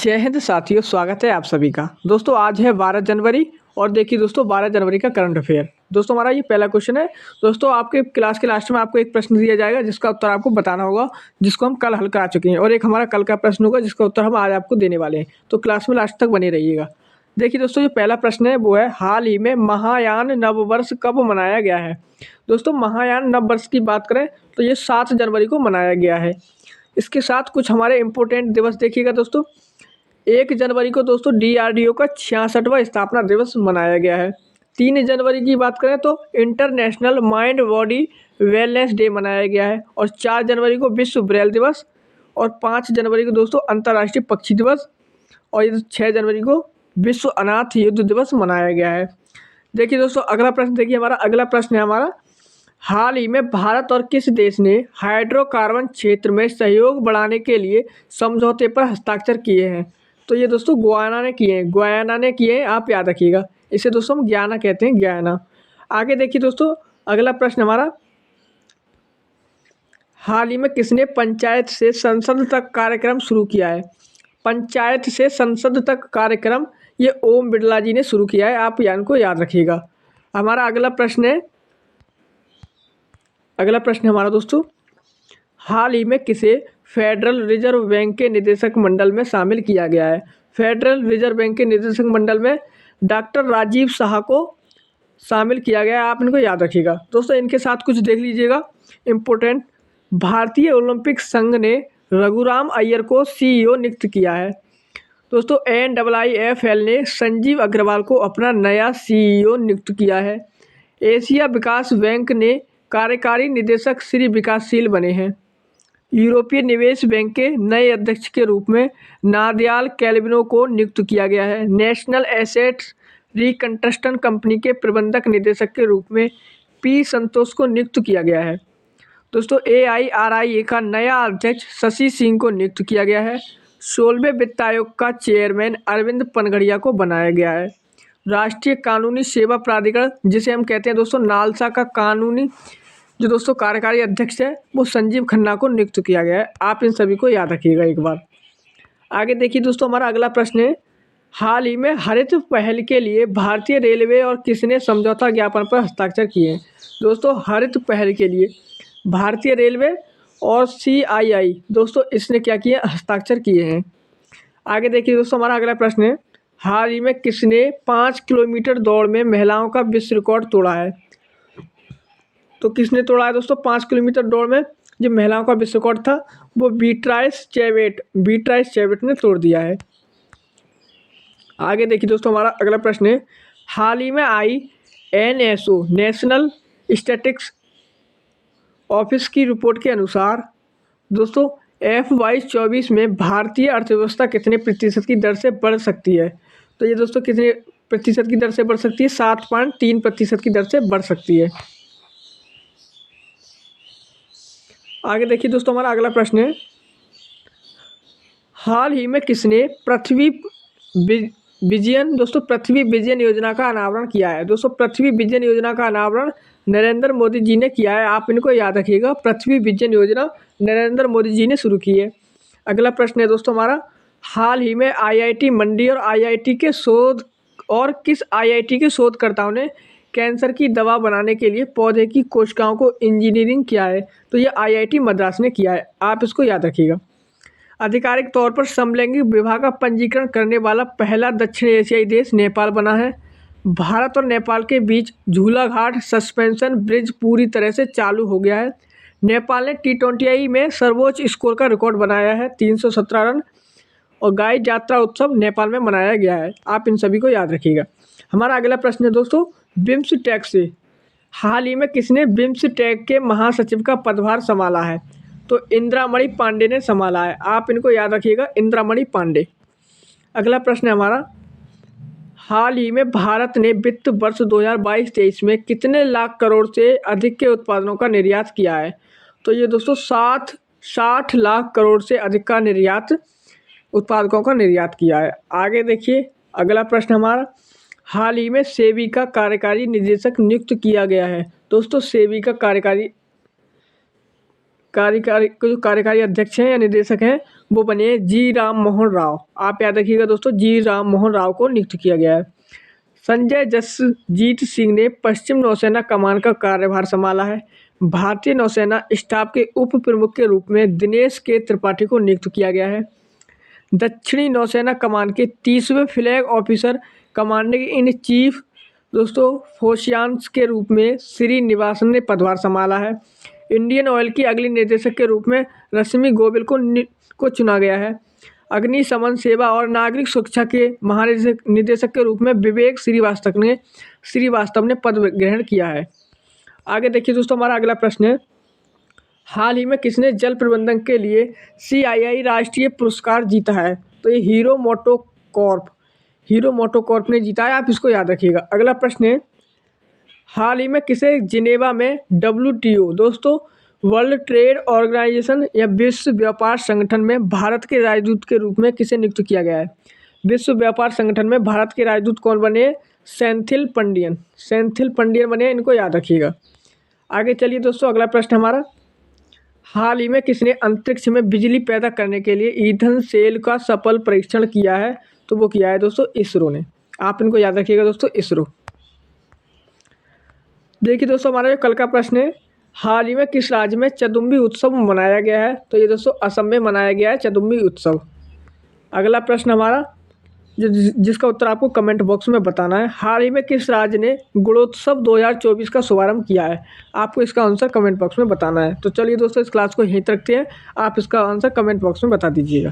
जय हिंद साथियों, स्वागत है आप सभी का। दोस्तों आज है 12 जनवरी और देखिए दोस्तों 12 जनवरी का करंट अफेयर। दोस्तों हमारा ये पहला क्वेश्चन है। दोस्तों आपके क्लास के लास्ट में आपको एक प्रश्न दिया जाएगा जिसका उत्तर आपको बताना होगा, जिसको हम कल हल करा चुके हैं, और एक हमारा कल का प्रश्न होगा जिसका उत्तर हम आज आपको देने वाले हैं। तो क्लास में लास्ट तक बने रहिएगा। देखिए दोस्तों, जो पहला प्रश्न है वो है, हाल ही में महायान नववर्ष कब मनाया गया है। दोस्तों महायान नववर्ष की बात करें तो ये 7 जनवरी को मनाया गया है। इसके साथ कुछ हमारे इंपॉर्टेंट दिवस देखिएगा दोस्तों। 1 जनवरी को दोस्तों DRDO का 66वां स्थापना दिवस मनाया गया है। 3 जनवरी की बात करें तो international mind body wellness day मनाया गया है, और 4 जनवरी को विश्व ब्रेल दिवस, और 5 जनवरी को दोस्तों अंतर्राष्ट्रीय पक्षी दिवस, और ये 6 जनवरी को विश्व अनाथ युद्ध दिवस मनाया गया है। देखिए दोस्तों अगला प्रश्न देखिए, हमारा अगला प्रश्न है हमारा, हाल ही में भारत और किस देश ने हाइड्रोकार्बन क्षेत्र में सहयोग बढ़ाने के लिए समझौते पर हस्ताक्षर किए हैं। तो ये दोस्तों गुयाना ने किए हैं, आप याद रखिएगा। इसे दोस्तों हम ग्याना कहते हैं, ग्याना। आगे देखिए दोस्तों अगला प्रश्न हमारा, हाल ही में किसने पंचायत से संसद तक कार्यक्रम शुरू किया है। पंचायत से संसद तक कार्यक्रम ये ओम बिरला जी ने शुरू किया है, आप इनको याद रखिएगा। हमारा अगला प्रश्न हमारा दोस्तों, हाल ही में किसे फेडरल रिजर्व बैंक के निदेशक मंडल में शामिल किया गया है। फेडरल रिजर्व बैंक के निदेशक मंडल में डॉक्टर राजीव शाह को शामिल किया गया है, आप इनको याद रखिएगा। दोस्तों इनके साथ कुछ देख लीजिएगा इम्पोर्टेंट। भारतीय ओलंपिक संघ ने रघुराम अय्यर को CEO नियुक्त किया है। दोस्तों NIIFL ने संजीव अग्रवाल को अपना नया CEO नियुक्त किया है। एशिया विकास बैंक ने कार्यकारी निदेशक श्री विकासशील बने हैं। यूरोपीय निवेश बैंक के नए अध्यक्ष के रूप में नादियाल कैल्विनो को नियुक्त किया गया है। नेशनल एसेट्स रिकंस्ट्रक्शन कंपनी के प्रबंधक निदेशक के रूप में P संतोष को नियुक्त किया गया है। दोस्तों AIRIA का नया अध्यक्ष शशि सिंह को नियुक्त किया गया है। 16वें वित्त आयोग का चेयरमैन अरविंद पनगड़िया को बनाया गया है। राष्ट्रीय कानूनी सेवा प्राधिकरण, जिसे हम कहते हैं दोस्तों नालसा का कानूनी जो दोस्तों कार्यकारी अध्यक्ष है वो संजीव खन्ना को नियुक्त किया गया है, आप इन सभी को याद रखिएगा एक बार। आगे देखिए दोस्तों हमारा अगला प्रश्न है, हाल ही में हरित पहल के लिए भारतीय रेलवे और किसने समझौता ज्ञापन पर हस्ताक्षर किए हैं। दोस्तों हरित पहल के लिए भारतीय रेलवे और CII दोस्तों इसने क्या किए, हस्ताक्षर किए हैं। आगे देखिए दोस्तों हमारा अगला प्रश्न है, हाल ही में किसने 5 किलोमीटर दौड़ में महिलाओं का विश्व रिकॉर्ड तोड़ा है। तो किसने तोड़ा है दोस्तों 5 किलोमीटर दौड़ में जो महिलाओं का विश्व रिकॉर्ड था, वो बीट्राइस चैवेट ने तोड़ दिया है। आगे देखिए दोस्तों हमारा अगला प्रश्न है, हाल ही में आई NSO नेशनल स्टैटिस्टिक्स ऑफिस की रिपोर्ट के अनुसार दोस्तों FY24 में भारतीय अर्थव्यवस्था कितने प्रतिशत की दर से बढ़ सकती है। तो ये दोस्तों कितने प्रतिशत की दर से बढ़ सकती है, 7.3% की दर से बढ़ सकती है। आगे देखिए दोस्तों हमारा अगला प्रश्न है, हाल ही में किसने पृथ्वी विजन योजना का अनावरण किया है। दोस्तों पृथ्वी विजन योजना का अनावरण नरेंद्र मोदी जी ने किया है, आप इनको याद रखिएगा। पृथ्वी विजन योजना नरेंद्र मोदी जी ने शुरू की है। अगला प्रश्न है दोस्तों हमारा, हाल ही में IIT मंडी और किस IIT के शोधकर्ताओं ने कैंसर की दवा बनाने के लिए पौधे की कोशिकाओं को इंजीनियरिंग किया है। तो ये IIT मद्रास ने किया है, आप इसको याद रखिएगा। आधिकारिक तौर पर समलैंगिक विवाह का पंजीकरण करने वाला पहला दक्षिण एशियाई देश नेपाल बना है। भारत और नेपाल के बीच झूलाघाट सस्पेंशन ब्रिज पूरी तरह से चालू हो गया है। नेपाल ने T20I में सर्वोच्च स्कोर का रिकॉर्ड बनाया है, 317 रन, और गाय जात्रा उत्सव नेपाल में मनाया गया है, आप इन सभी को याद रखिएगा। हमारा अगला प्रश्न है दोस्तों, बिम्सटेक से हाल ही में किसने बिम्सटेक के महासचिव का पदभार संभाला है। तो इंद्रामणि पांडे ने संभाला है, आप इनको याद रखिएगा, इंद्रामणि पांडे। अगला प्रश्न है हमारा, हाल ही में भारत ने वित्त वर्ष 2022-23 में कितने लाख करोड़ से अधिक के उत्पादनों का निर्यात किया है। तो ये दोस्तों 60 लाख करोड़ से अधिक का उत्पादकों का निर्यात किया है। आगे देखिए अगला प्रश्न हमारा, हाल ही में सेबी का कार्यकारी निदेशक नियुक्त किया गया है। दोस्तों सेबी का कार्यकारी अध्यक्ष हैं या निदेशक हैं वो बने जी राम मोहन राव। आप याद रखिएगा दोस्तों, जी राम मोहन राव को नियुक्त किया गया है। संजय जसजीत सिंह ने पश्चिम नौसेना कमान का कार्यभार संभाला है। भारतीय नौसेना स्टाफ के उप प्रमुख के रूप में दिनेश के त्रिपाठी को नियुक्त किया गया है। दक्षिणी नौसेना कमान के 30वें flag officer commanding in chief दोस्तों फोशियांस के रूप में श्रीनिवासन ने पदभार संभाला है। इंडियन ऑयल की अगली निदेशक के रूप में रश्मि गोयल को चुना गया है। अग्निशमन सेवा और नागरिक सुरक्षा के महानिदेशक निदेशक के रूप में विवेक श्रीवास्तव ने पद ग्रहण किया है। आगे देखिए दोस्तों, हमारा अगला प्रश्न है, हाल ही में किसने जल प्रबंधन के लिए CII राष्ट्रीय पुरस्कार जीता है? तो ये हीरो मोटोकॉर्प ने जीता है, आप इसको याद रखिएगा। अगला प्रश्न है, हाल ही में किसे जिनेवा में WTO दोस्तों वर्ल्ड ट्रेड ऑर्गेनाइजेशन या विश्व व्यापार संगठन में भारत के राजदूत के रूप में किसे नियुक्त किया गया है? विश्व व्यापार संगठन में भारत के राजदूत कौन बने? सेंथिल पंडियन बने, इनको याद रखिएगा। आगे चलिए दोस्तों, अगला प्रश्न हमारा, हाल ही में किसने अंतरिक्ष में बिजली पैदा करने के लिए ईंधन सेल का सफल परीक्षण किया है? तो वो किया है दोस्तों इसरो ने। आप इनको याद रखिएगा दोस्तों, इसरो। देखिए दोस्तों, हमारा जो कल का प्रश्न है, हाल ही में किस राज्य में चदुम्बी उत्सव मनाया गया है? तो ये दोस्तों असम में मनाया गया है चदुम्बी उत्सव। अगला प्रश्न हमारा जिसका उत्तर आपको कमेंट बॉक्स में बताना है, हाल ही में किस राज्य ने गुणोत्सव 2024 का शुभारंभ किया है? आपको इसका आंसर कमेंट बॉक्स में बताना है। तो चलिए दोस्तों, इस क्लास को यहीं तक रखते हैं, आप इसका आंसर कमेंट बॉक्स में बता दीजिएगा।